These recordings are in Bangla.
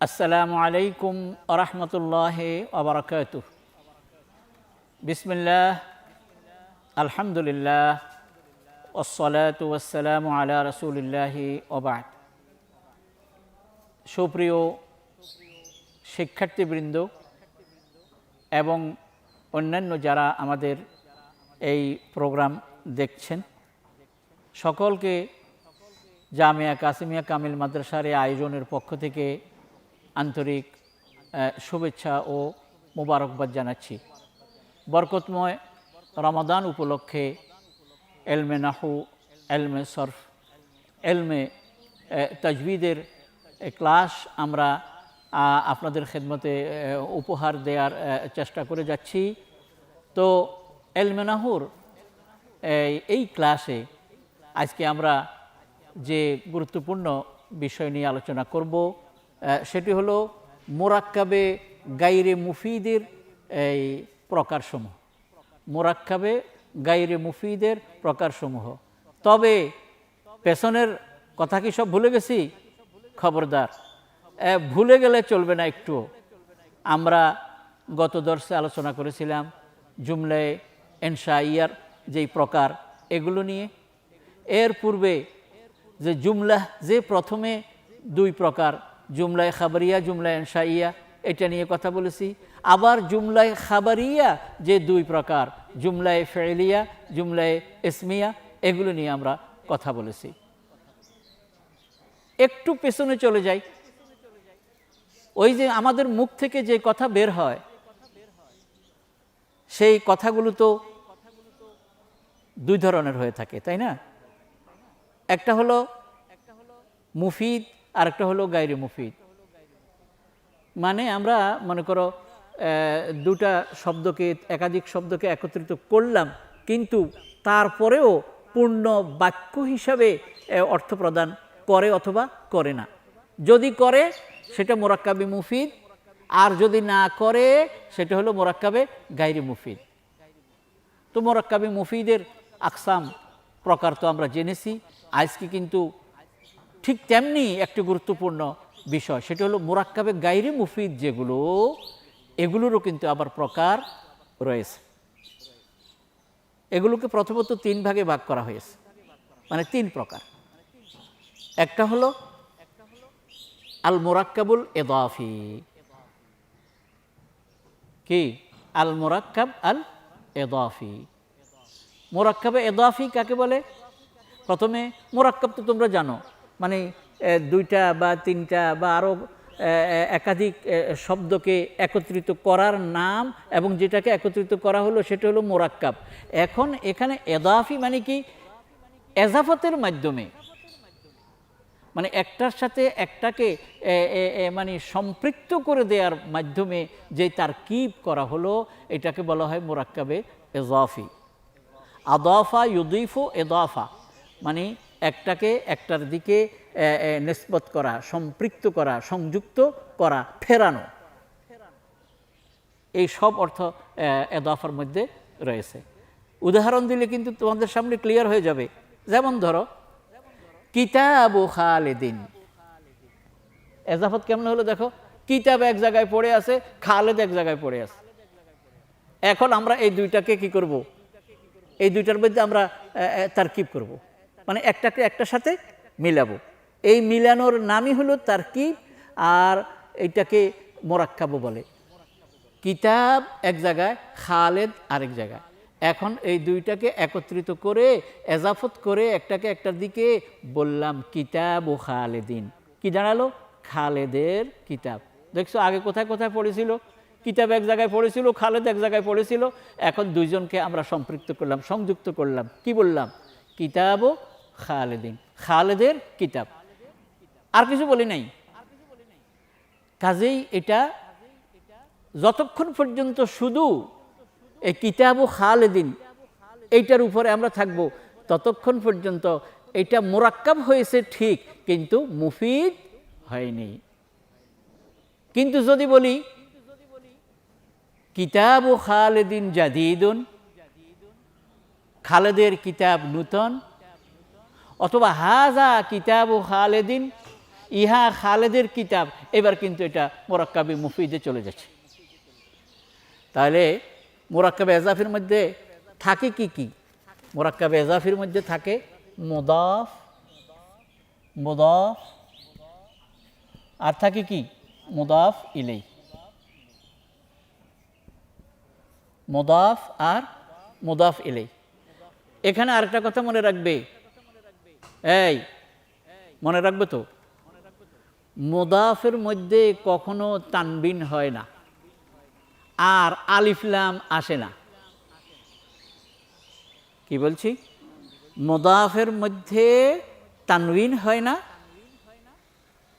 আসসালামু আলাইকুম ওয়া রাহমাতুল্লাহি ওয়া বারাকাতুহু। বিসমিল্লাহ, আলহামদুলিল্লাহ, ওয়াসসালাতু ওয়াসসালামু আলা রাসূলিল্লাহি ওয়া বা'দ। সুপ্রিয় শিক্ষার্থীবৃন্দ এবং অন্যান্য যারা আমাদের এই প্রোগ্রাম দেখছেন, সকলকে জামিয়া কাসিমিয়া কামিল মাদ্রাসার এই আয়োজনের পক্ষ থেকে আন্তরিক শুভেচ্ছা ও মোবারকবাদ জানাচ্ছি। বরকতময় রমাদান উপলক্ষে এলমে নাহু, এলমে সরফ, এলমে তাজবিদের ক্লাস আমরা আপনাদের খেদমতে উপহার দেওয়ার চেষ্টা করে যাচ্ছি। তো এলমে নাহুর এই ক্লাসে আজকে আমরা যে গুরুত্বপূর্ণ বিষয় নিয়ে আলোচনা করব সেটি হলো মোরাক্কাবে গাইরে মুফিদের এই প্রকারসমূহ। মোরাক্কাবে গাইরে মুফিদের প্রকারসমূহ। তবে পেছনের কথা কি সব ভুলে গেছি? খবরদার, ভুলে গেলে চলবে না একটু। আমরা গত দর্শে আলোচনা করেছিলাম জুমলায়ে ইনশাইয়ার যেই প্রকার, এগুলো নিয়ে। এর পূর্বে যে জুমলা যে প্রথমে দুই প্রকার, জুমলায়ে খাবারিয়া, জুমলায়ে ইনশাইয়া, এটা নিয়ে কথা বলেছি। আবার জুমলায়ে খাবারিয়া যে দুই প্রকার, জুমলায়ে ফেলিয়া, জুমলায়ে ইসমিয়া, এগুলো নিয়ে আমরা কথা বলেছি। একটু পেছনে চলে যাই। ওই যে আমাদের মুখ থেকে যে কথা বের হয়, সেই কথাগুলো তো দুই ধরনের হয়ে থাকে, তাই না? একটা হলো মুফিদ আর একটা হলো গায়রে মুফিদ। মানে আমরা মনে করো দুটা শব্দকে, একাধিক শব্দকে একত্রিত করলাম, কিন্তু তারপরেও পূর্ণ বাক্য হিসাবে অর্থ প্রদান করে অথবা করে না। যদি করে সেটা মোরাক্কাবে মুফিদ, আর যদি না করে সেটা হলো মোরাক্কাবে গায়রে মুফিদ। তো মোরাক্কাবে মুফিদের আকসাম প্রকার তো আমরা জেনেছি। আজকে কিন্তু ঠিক তেমনি একটি গুরুত্বপূর্ণ বিষয়, সেটা হলো মোরাক্কাবে গায়রে মুফিদ যেগুলো, এগুলোরও কিন্তু আবার প্রকার রয়েছে। এগুলোকে প্রথমত তিন ভাগে ভাগ করা হয়েছে, মানে তিন প্রকার। একটা হলো আল মোরাক্কাবুল ইদাফি। কি? আল মোরাক্কাব আল ইদাফি। মোরাক্কাবে ইদাফি কাকে বলে? প্রথমে মোরাক্কাব তো তোমরা জানো, মানে দুইটা বা তিনটা বা আরও একাধিক শব্দকে একত্রিত করার নাম, এবং যেটাকে একত্রিত করা হলো সেটা হলো মোরাক্কাব। এখন এখানে ইদাফি মানে কি? এজাফতের মাধ্যমে, মানে একটার সাথে একটাকে মানে সম্পৃক্ত করে দেওয়ার মাধ্যমে যে তারকিব করা হলো, এটাকে বলা হয় মোরাক্কাবে ইদাফি। আদাফা ইউদিফু ইদাফা, মানে একটাকে একটার দিকে নিসবত করা, সম্পৃক্ত করা, সংযুক্ত করা, ফেরানো, এই সব অর্থ ইদাফার মধ্যে রয়েছে। উদাহরণ দিলে কিন্তু তোমাদের সামনে ক্লিয়ার হয়ে যাবে। যেমন ধরো কিতাবু খালিদিন, ইজাফত কেমন হলো দেখো। কিতাব এক জায়গায় পড়ে আছে, খালেদ এক জায়গায় পড়ে আছে। এখন আমরা এই দুইটাকে কি করব? এই দুইটার মধ্যে আমরা তারকিব করব, মানে একটাকে একটার সাথে মিলাবো। এই মিলানোর নামই হলো তারকিব, আর এইটাকে মোরাক্কাবও বলে। কিতাব এক জায়গায়, খালেদ আরেক জায়গায়। এখন এই দুইটাকে একত্রিত করে এজাফত করে একটাকে একটার দিকে বললাম কিতাব ও খালেদিন। কি দাঁড়ালো? খালেদের কিতাব। দেখছো আগে কোথায় কোথায় পড়েছিল? কিতাব এক জায়গায় পড়েছিল, খালেদ এক জায়গায় পড়েছিল। এখন দুইজনকে আমরা সম্পৃক্ত করলাম, সংযুক্ত করলাম। কি বললাম? কিতাব ও খালেদিন, খালেদের কিতাব। আর কিছু বলি নাই। কাজেই এটা যতক্ষণ পর্যন্ত শুধু এই কিতাব ও খালেদিন এইটার উপরে আমরা থাকব, ততক্ষণ পর্যন্ত এটা মোরাক্কাব হয়েছে ঠিক, কিন্তু মুফিদ হয়নি। কিন্তু যদি বলি কিতাব ও খালেদিন জাদিদুন, খালেদের কিতাব নূতন, অথবা হাজা কিতাব ও খালেদিন, ইহা খালেদের কিতাব, এবার কিন্তু এটা মোরাক্কাবে মুফিদে চলে যাচ্ছে। তাহলে মোরাক্কাবে এজাফির মধ্যে থাকে কি কি? মোরাক্কাবে এজাফির মধ্যে থাকে মুদাফ, মুদাফ, আর থাকে কি মুদাফ ইলাই, মুদাফ আর মুদাফ ইলাই। এখানে আরেকটা কথা মনে রাখবে, এই মনে রাখবে তো, মুদাফের মধ্যে কখনো তানবিন হয় না আর আলিফ লাম আসে না। কি বলছি? মুদাফের মধ্যে তানবিন হয় না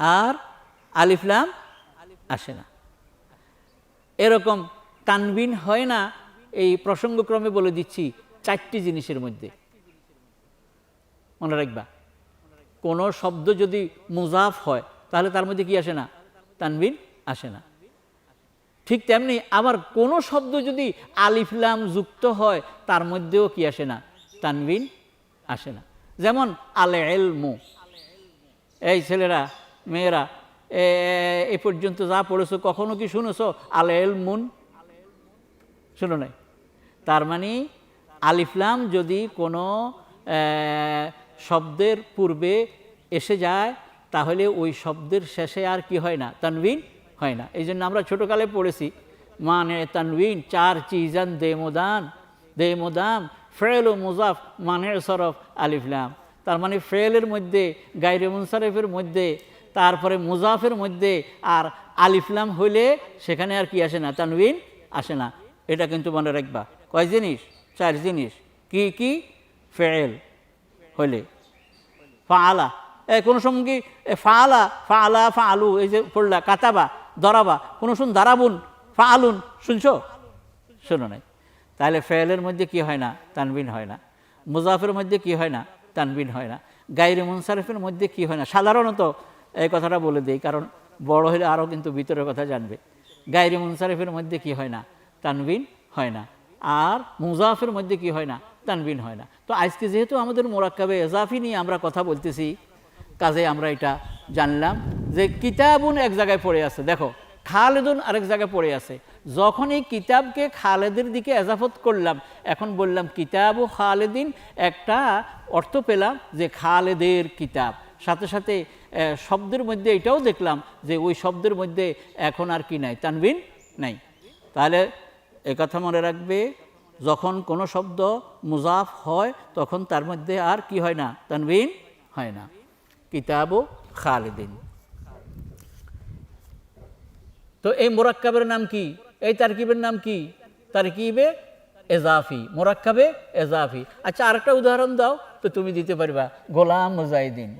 আর আলিফ লাম আসে না। এরকম তানবিন হয় না, এই প্রসঙ্গক্রমে বলে দিচ্ছি, 4টি জিনিসের মধ্যে মনে রাখবা। কোনো শব্দ যদি মুজাফ হয় তাহলে তার মধ্যে কি আসে না? তানবিন আসে না। ঠিক তেমনি আবার কোনো শব্দ যদি আলিফ লাম যুক্ত হয় তার মধ্যেও কি আসে না? তানবিন আসে না। যেমন আল ইলমু, এই ছেলেরা মেয়েরা এ পর্যন্ত যা পড়েছো কখনো কি শুনেছো আল ইলমুন? শুনো নাই। তার মানে আলিফ লাম যদি কোনো শব্দের পূর্বে এসে যায় তাহলে ওই শব্দের শেষে আর কি হয় না? তানবিন হয় না। এই জন্য আমরা ছোটোকালে পড়েছি মানে তানবিন 4 চিজান দেমোদান দেমোদাম ফেল ও মুজাফ মানে সরফ আলিফ লাম। তার মানে ফেলের মধ্যে, গায়রে মুনসারিফের মধ্যে, তারপরে মুজাফের মধ্যে আর আলিফ লাম হইলে সেখানে আর কি আসে না? তানবিন আসে না। এটা কিন্তু মনে রাখবা। কয় জিনিস? 4 জিনিস। কি কি? ফেল হইলে, ফাআলা, কোনো সময় কি ফাআলা, ফাআলা, ফাআলু, এই যে পড়লা, কাতাবা, দরাবা, কোনো শুন দারাবুন, ফাআলুন, শুনছো? শোনো নাই। তাহলে ফেলের মধ্যে কি হয় না? তানবিন হয় না। মুজাফের মধ্যে কি হয় না? তানবিন হয় না। গায়রে মুনসারিফের মধ্যে কি হয় না? সাধারণত এই কথাটা বলে দেই, কারণ বড় হলে আরও কিন্তু ভিতরের কথা জানবে। গায়রে মুনসারিফের মধ্যে কি হয় না? তানবিন হয় না। আর মুজাফের মধ্যে কি হয় না? তানবিন হয় না। তো আজকে যেহেতু আমাদের মোরাক্কাবে এজাফি নিয়ে আমরা কথা বলতেছি, কাজে আমরা এটা জানলাম যে কিতাবুন এক জায়গায় পড়ে আছে, দেখো খালেদুন আরেক জায়গায় পড়ে আছে। যখন এই কিতাবকে খালেদের দিকে এজাফত করলাম, এখন বললাম কিতাবু খালেদিন, একটা অর্থ পেলাম যে খালেদের কিতাব। সাথে সাথে শব্দের মধ্যে এটাও দেখলাম যে ওই শব্দের মধ্যে এখন আর কি নাই? তানবিন নাই। তাহলে একথা মনে রাখবে, যখন কোনো শব্দ মুজাফ হয় তখন তার মধ্যে আর কি হয় না? তানবিন হয় না। কিতাবু খালেদিন। তো এই মোরাক্কাবের নাম কি? এই তারকিবের নাম কি? তারকিবে এজাফি, মোরাক্কাবে এজাফি। আচ্ছা, আরেকটা উদাহরণ দাও তো তুমি দিতে পারবা। গোলাম মুজাহিদিন।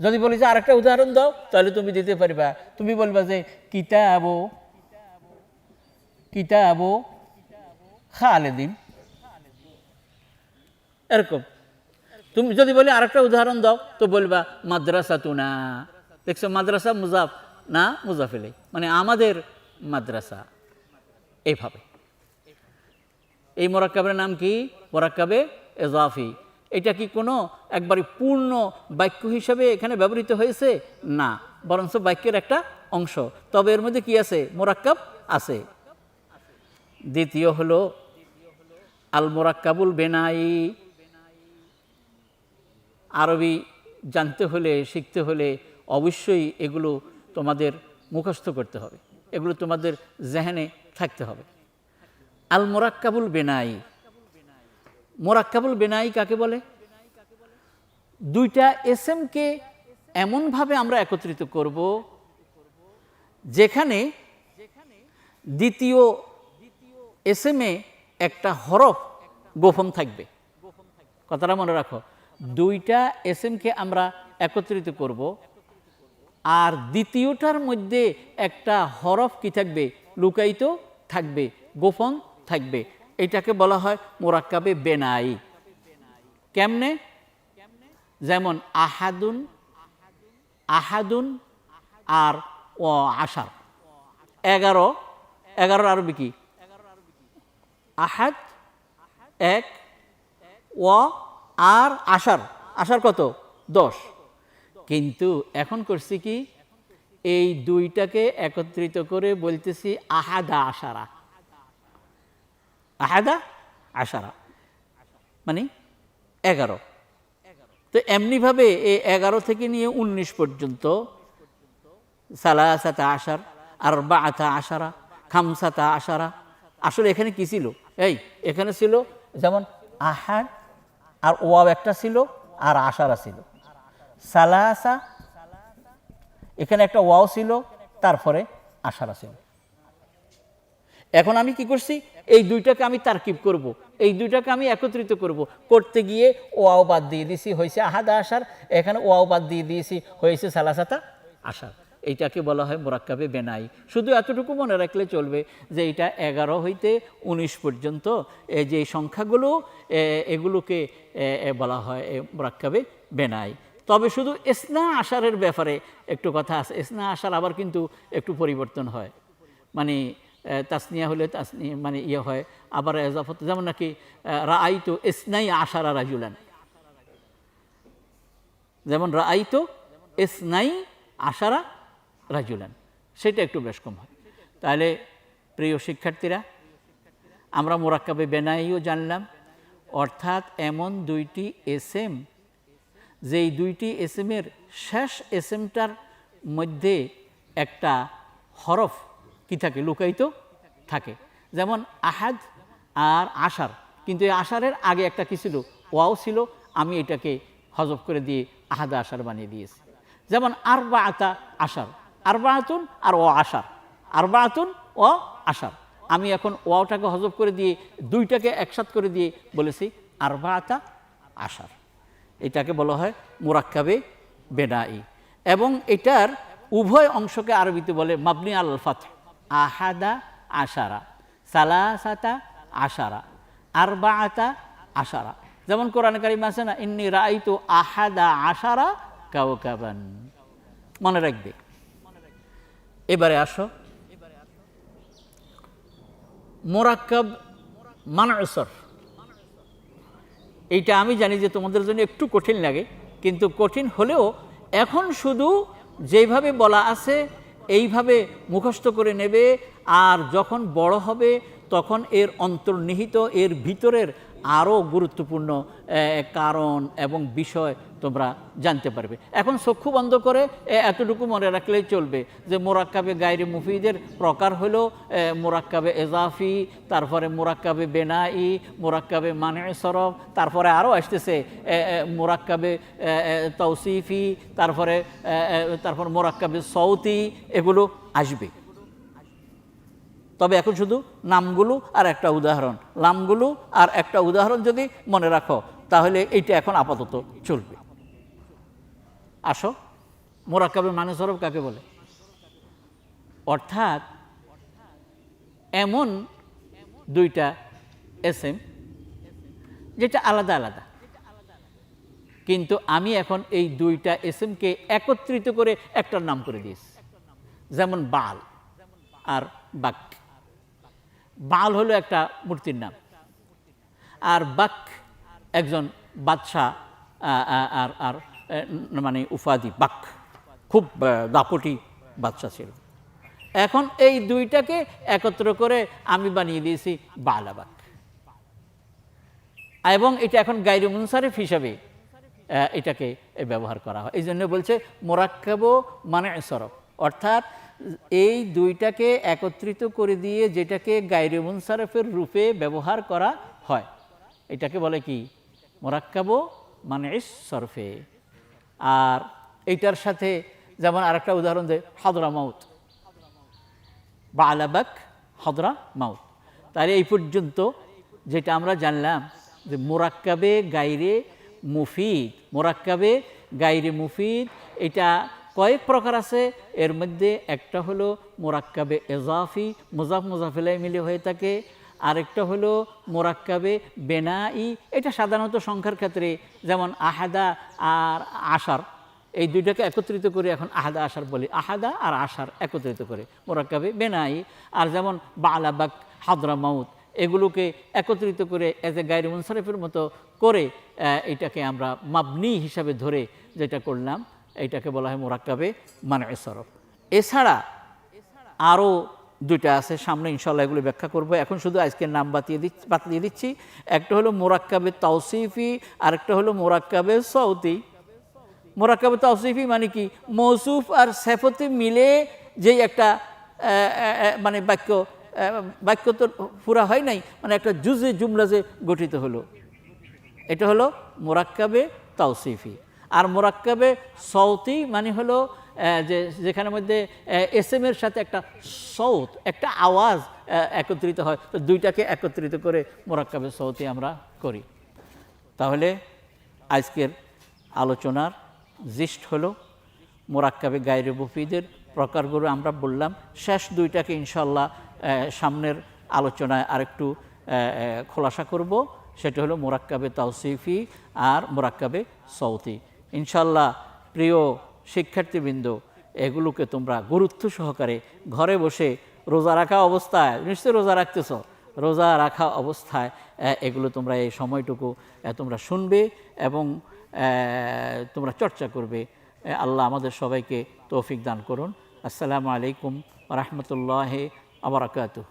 যদি বলি যে আরেকটা উদাহরণ দাও তাহলে তুমি দিতে পারবা। তুমি বলবা যে কিতাবু, কিতাবু খালেদিন, এরকম। তুমি যদি বলি আরেকটা উদাহরণ দাও তো বলবা মাদ্রাসাতুনা। দেখছো, মাদ্রাসা মুজাফ না মুজাফিলে, মানে আমাদের মাদ্রাসা। এইভাবে এই মোরাক্কাবের নাম কি? মোরাক্কাবে এজাফি। এটা কি কোনো একবারে পূর্ণ বাক্য হিসাবে এখানে ব্যবহৃত হয়েছে? না, বরঞ্চ বাক্যের একটা অংশ। তবে এর মধ্যে কি আছে? মোরাক্কাব আছে। দ্বিতীয় হলো আল মোরাক্কাবুল বেনাই। আরবি জানতে হলে, শিখতে হলে অবশ্যই এগুলো তোমাদের মুখস্থ করতে হবে, এগুলো তোমাদের জেহেনে থাকতে হবে। আল মোরাক্কাবুল বেনাই। মোরাক্কাবুল বেনাই কাকে বলে? দুইটা এসএমকে এমনভাবে আমরা একত্রিত করব যেখানে দ্বিতীয় এসএমে একটা হরফ গোপন থাকবে। কথাটা মনে রাখো, দুইটা এসএমকে আমরা একত্রিত করব আর দ্বিতীয়টার মধ্যে একটা হরফ কি থাকবে? লুকায়িত থাকবে, গোপন থাকবে। এটাকে বলা হয় মোরাক্কাবে বেনাই। কেমনে? যেমন আহাদুন, আহাদুন আর ও আশার। 11, 11 আরবি কি? আহাদ, এক, ও আর আশার। আশার কত? 10, কিন্তু এখন করছি কি এই দুইটাকে একত্রিত করে বলতেছি আহাদা আশারা, আহাদা আশারা মানে 11। তো এমনিভাবে এই 11 থেকে নিয়ে 19 পর্যন্ত সালাসাতা আশার, আরবাআতা আশারা, খামসাতা আশারা, আসলে এখানে কি ছিল? এখানে ছিল যেমন আহাদ আর ওয়াও একটা ছিল আর আশারা ছিল, সালাসা এখানে একটা ওয়াও ছিল তারপরে আশারা ছিল। এখন আমি কি করছি, এই দুইটাকে আমি তারকিব করব, এই দুইটাকে আমি একত্রিত করব, করতে গিয়ে ওয়াও বাদ দিয়ে দিয়েছি হয়েছে আহাদা আশার, এখানে ওয়াও বাদ দিয়ে দিয়েছি হয়েছে সালাসাতা আশার। এইটাকে বলা হয় মুরাক্কাবে বেনাই। শুধু এতটুকু মনে রাখলে চলবে যে এটা 11 হইতে 19 পর্যন্ত এই যে সংখ্যাগুলো এগুলোকে বলা হয় মুরাক্কাবে বেনাই। তবে শুধু ইসনা আশারের ব্যাপারে একটু কথা আছে। ইসনা আশার আবার কিন্তু একটু পরিবর্তন হয়, মানে তাসনিয়া হলে তাসনিয়া মানে ইয়ে হয়, আবার এজাফত, যেমন নাকি রাআইতু ইসনাই আশারা রাজুলান, যেমন রাআইতু ইসনাই আশারা রাজুলান, সেটা একটু বেশ কম হয়। তাহলে প্রিয় শিক্ষার্থীরা, আমরা মুরাক্কাবে বেনাইও জানলাম, অর্থাৎ এমন দুইটি এসএম যেই দুইটি এসএমের শেষ এসএমটার মধ্যে একটা হরফ কি থাকে, লুকায়িত থাকে। যেমন আহাদ আর আশার, কিন্তু এই আশারের আগে একটা কি ছিল, ওয়াও ছিল, আমি এটাকে হজফ করে দিয়ে আহাদা আশার বানিয়ে দিয়েছি। যেমন আরবাআতা আশার, আরবাআতুন আর ও আশার, আরবাআতুন ও আশার, আমি এখন ওয়াওটাকে হজফ করে দিয়ে দুইটাকে একসাথ করে দিয়ে বলেছি আরবাআতা আশার। এটাকে বলা হয় মুরাক্কাবে বেনাই, এবং এটার উভয় অংশকে আরবিতে বলে মাবনি আল ফাতহ, আহাদা আশারা, সালাসাতা আশারা, আরবাআতা আশারা। যেমন কোরআনে কারিম আছে না, ইন্নী রাআইতু আহাদা আশারা কাওকাবান, মনে রাখবে। এবারে আসো মুরাক্কাব মানউ সরফ। এইটা আমি জানি যে তোমাদের জন্য একটু কঠিন লাগে, কিন্তু কঠিন হলেও এখন শুধু যেইভাবে বলা আছে এইভাবে মুখস্থ করে নেবে, আর যখন বড় হবে তখন এর অন্তর্নিহিত এর ভিতরের আরও গুরুত্বপূর্ণ কারণ এবং বিষয় তোমরা জানতে পারবে। এখন চক্ষু বন্ধ করে এতটুকু মনে রাখলেই চলবে যে মুরাক্কাবে গায়রে মুফিদের প্রকার হলো মুরাক্কাবে এজাফি, তারপরে মুরাক্কাবে বেনাই, মুরাক্কাবে মানে সরফ, তারপরে আরও আসতেছে মুরাক্কাবে তৌসিফি, তারপর মুরাক্কাবে সৌতি, এগুলো আসবে। তবে এখন শুধু নামগুলো আর একটা উদাহরণ, নামগুলো আর একটা উদাহরণ যদি মনে রাখো তাহলে এইটা এখন আপাতত চলবে। আসো, মুরাক্কাবে মানে সরফ কাকে বলে? অর্থাৎ এমন দুইটা এসএম যেটা আলাদা আলাদা, কিন্তু আমি এখন এই দুইটা এসএমকে একত্রিত করে একটার নাম করে দিয়েছি। যেমন বাল আর বাক। বাল হলো একটা মূর্তির নাম, আর বাক একজন বাদশাহ আর মানে উপাধি। বাক খুব দাপটি বাদশাহ ছিল। এখন এই দুইটাকে একত্র করে আমি বানিয়ে দিয়েছি বালাবাক, এবং এটা এখন গায়রে মুনসারিফ হিসাবে এটাকে ব্যবহার করা হয়। এই জন্য বলছে মুরাক্কাব মানে সরফ, অর্থাৎ এই দুইটাকে একত্রিত করে দিয়ে যেটাকে গায়রে মুনসারিফের রূপে ব্যবহার করা হয় এটাকে বলে কি? মুরাক্কাব মানে সরফে। আর এইটার সাথে যেমন আরেকটা উদাহরণ দেয় হদরা মাউত, বালাবাক হদরা মাউত। তাহলে এই পর্যন্ত যেটা আমরা জানলাম যে মুরাক্কাবে গায়রে মুফিদ, মুরাক্কাবে গায়রে মুফিদ এটা কয়েক প্রকার আছে। এর মধ্যে একটা হলো মুরাক্কাবে এজাফি, মুজাফ মুজাফ ইলাইহি মিলে হয়ে থাকে। আরেকটা হলো মুরাক্কাবে বেনাই, এটা সাধারণত সংখ্যার ক্ষেত্রে যেমন আহাদা আর আশার, এই দুইটাকে একত্রিত করে এখন আহাদা আশার বলি। আহাদা আর আশার একত্রিত করে মুরাক্কাবে বেনাই। আর যেমন বালাবাক, হদরা মাউত, এগুলোকে একত্রিত করে এজ এ গায়রে মুনসারিফের মতো করে এটাকে আমরা মাবনি হিসাবে ধরে যেটা করলাম এইটাকে বলা হয় মুরাক্কাবে মানঈ সরফ। এছাড়া আরও দুইটা আছে, সামনে ইনশাআল্লাহ এগুলো ব্যাখ্যা করব। এখন শুধু আজকের নাম বাতলিয়ে দিচ্ছি। একটা হলো মুরাক্কাবে তাওসিফি, আরেকটা হলো মুরাক্কাবে সৌতি। মুরাক্কাবে তাওসিফি মানে কি, মৌসুফ আর সিফাতে মিলে যেই একটা মানে বাক্য তো পুরা হয় নাই, মানে একটা জুজে জুমলা যে গঠিত হলো, এটা হলো মুরাক্কাবে তাওসিফি। আর মুরাক্কাবে সৌতি মানে হলো যেখানে মধ্যে এসএমের সাথে একটা সৌত, একটা আওয়াজ একত্রিত হয়, তো দুইটাকে একত্রিত করে মুরাক্কাবে সৌতি আমরা করি। তাহলে আজকের আলোচনার জিস্ট হলো মুরাক্কাবে গায়রে মুফিদের প্রকারগুলো আমরা বললাম। শেষ দুইটাকে ইনশাআল্লাহ সামনের আলোচনায় আরেকটু খোলাসা করব। সেটা হলো মুরাক্কাবে তাওসিফি আর মুরাক্কাবে সৌতি। ইনশাআল্লাহ প্রিয় শিক্ষার্থীবৃন্দ, এগুলোকে তোমরা গুরুত্ব সহকারে ঘরে বসে রোজা রাখা অবস্থায়, নিশ্চয়ই রোজা রাখতেছ, রোজা রাখা অবস্থায় এগুলো তোমরা এই সময়টুকু তোমরা শুনবে এবং তোমরা চর্চা করবে। আল্লাহ আমাদের সবাইকে তৌফিক দান করুন। আসসালামু আলাইকুম ওয়া রাহমাতুল্লাহি ওয়া বারাকাতুহু।